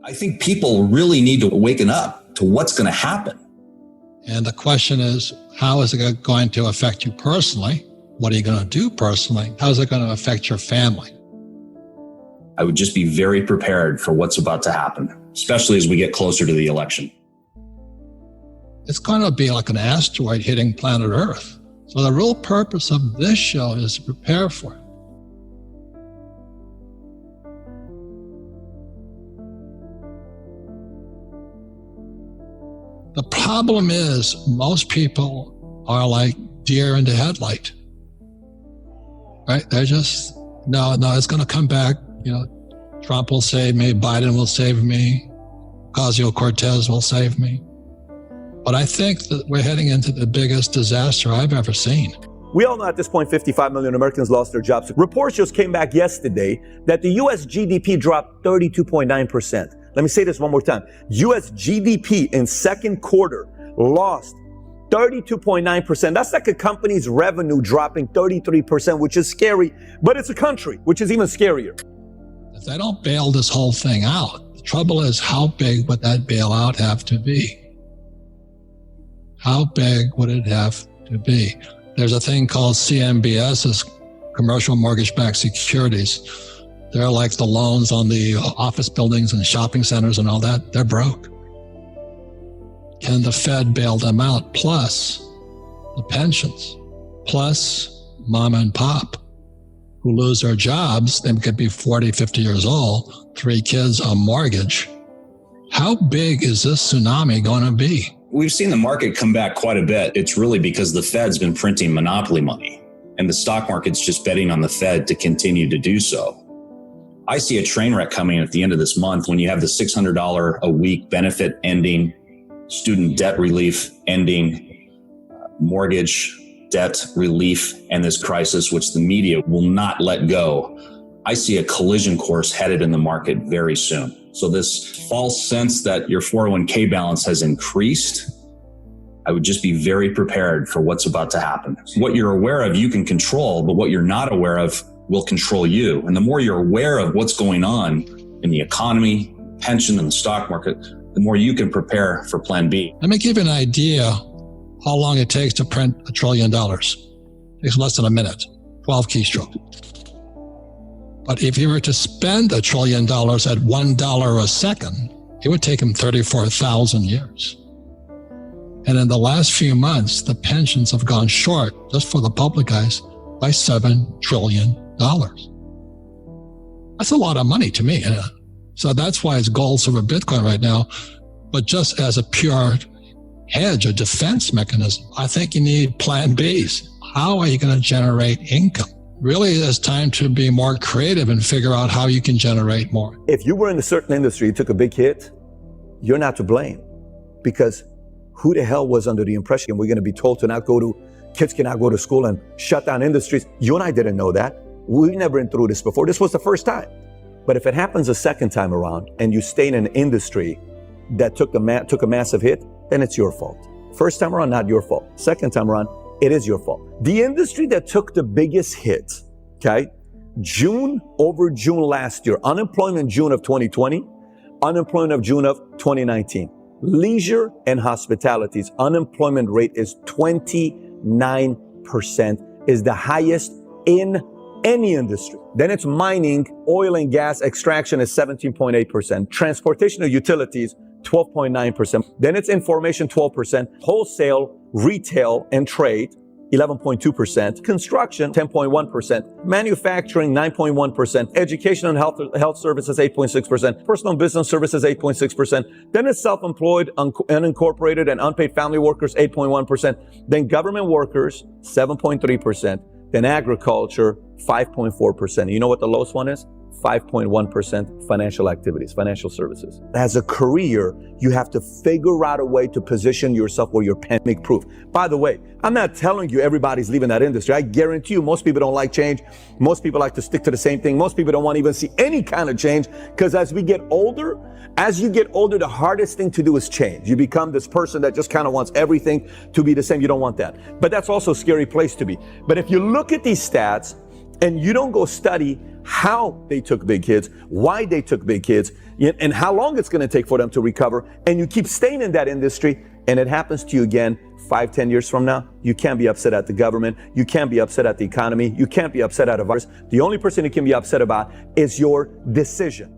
I think people really need to waken up to what's going to happen. And the question is, how is it going to affect you personally? What are you going to do personally? How is it going to affect your family? I would just be very prepared for what's about to happen, especially as we get closer to the election. It's going to be like an asteroid hitting planet Earth. So the real purpose of this show is to prepare for it. The problem is most people are like deer in the headlight, right? They're just, no, it's going to come back. Trump will save me. Biden will save me. Ocasio-Cortez will save me. But I think that we're heading into the biggest disaster I've ever seen. We all know at this point, 55 million Americans lost their jobs. Reports just came back yesterday that the U.S. GDP dropped 32.9%. Let me say this one more time. U.S. GDP in second quarter lost 32.9%. That's like a company's revenue dropping 33%, which is scary, but it's a country, which is even scarier. If they don't bail this whole thing out, the trouble is, how big would that bailout have to be? How big would it have to be? There's a thing called CMBS, commercial mortgage-backed securities. They're like the loans on the office buildings and shopping centers and all that. They're broke. Can the Fed bail them out? Plus the pensions, plus mom and pop who lose their jobs. They could be 40, 50 years old, 3 kids, a mortgage. How big is this tsunami going to be? We've seen the market come back quite a bit. It's really because the Fed's been printing monopoly money, and the stock market's just betting on the Fed to continue to do so. I see a train wreck coming at the end of this month when you have the $600 a week benefit ending, student debt relief ending, mortgage debt relief, and this crisis, which the media will not let go. I see a collision course headed in the market very soon. So this false sense that your 401k balance has increased, I would just be very prepared for what's about to happen. What you're aware of, you can control, but what you're not aware of will control you. And the more you're aware of what's going on in the economy, pension, and the stock market, the more you can prepare for plan B. Let me give you an idea how long it takes to print $1 trillion. It takes less than a minute, 12 keystrokes. But if you were to spend $1 trillion at $1 a second, it would take him 34,000 years. And in the last few months, the pensions have gone short, just for the public guys, by $7 trillion. That's a lot of money to me. So that's why it's gold, silver, Bitcoin right now. But just as a pure hedge, a defense mechanism, I think you need plan Bs. How are you going to generate income? Really, it's time to be more creative and figure out how you can generate more. If you were in a certain industry, you took a big hit, you're not to blame, because who the hell was under the impression we're going to be told to not go to, kids cannot go to school and shut down industries? You and I didn't know that. We've never been through this before. This was the first time. But if it happens a second time around and you stay in an industry that took a massive hit, then it's your fault. First time around, not your fault. Second time around, it is your fault. The industry that took the biggest hit, okay, June over June last year, unemployment June of 2020, unemployment of June of 2019. Leisure and hospitality's unemployment rate is 29%, is the highest in any industry. Then it's mining, oil and gas extraction is 17.8%. Transportation or utilities, 12.9%. Then it's information, 12%. Wholesale, retail, and trade, 11.2%. Construction, 10.1%. Manufacturing, 9.1%. Education and health services, 8.6%. Personal business services, 8.6%. Then it's self-employed, unincorporated, and unpaid family workers, 8.1%. Then government workers, 7.3%. Then agriculture, 5.4%. You know what the lowest one is? 5.1% financial activities, financial services. As a career, you have to figure out a way to position yourself where you're pandemic proof. By the way, I'm not telling you everybody's leaving that industry. I guarantee you most people don't like change. Most people like to stick to the same thing. Most people don't want to even see any kind of change, because as you get older, the hardest thing to do is change. You become this person that just kind of wants everything to be the same. You don't want that. But that's also a scary place to be. But if you look at these stats and you don't go study how they took big hits, why they took big hits, and how long it's going to take for them to recover, and you keep staying in that industry, and it happens to you again 5-10 years from now, you can't be upset at the government, you can't be upset at the economy, you can't be upset at a virus. The only person you can be upset about is your decision.